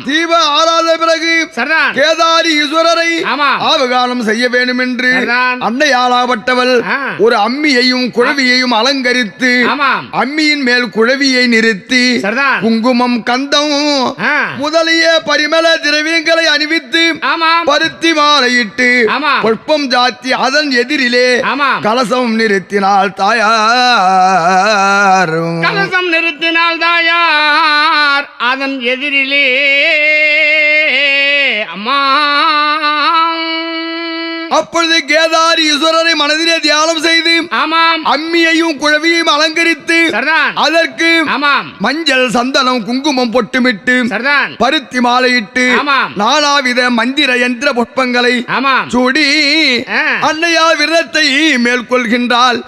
தீப ஆராத பிறகு கேதாரி ஈஸ்வரரை ஆவகானம் செய்ய வேண்டும் என்று அன்னையாளாப்பட்டவள் ஒரு அம்மியையும் குழவியையும் அலங்கரித்து அம்மியின் மேல் குழவியை நிறுத்தி குங்குமம் கந்தம் முதலிய பரிமள திரவியங்களை அணிவித்து பருத்தி மாலையிட்டு புஷ்பம் ஜாத்தி அதன் எதிரிலே கலசம் நிறுத்தினாள் தாயார். கலசம் நிறுத்தினாள் தாயார் அதன் எதிரிலே. அம்மா அப்பொழுது கேதாரி ஈஸ்வரரை மனதிலே தியானம் செய்து அம்மியையும் குழவியையும் அலங்கரித்து அதற்கு மஞ்சள் சந்தனம் குங்குமம் பொட்டுமிட்டு பருத்தி மாலையிட்டு நானாவித மந்திர யந்திர புஷ்பங்களை சூடி அன்னையா விரதத்தை மேற்கொள்கின்றாள்.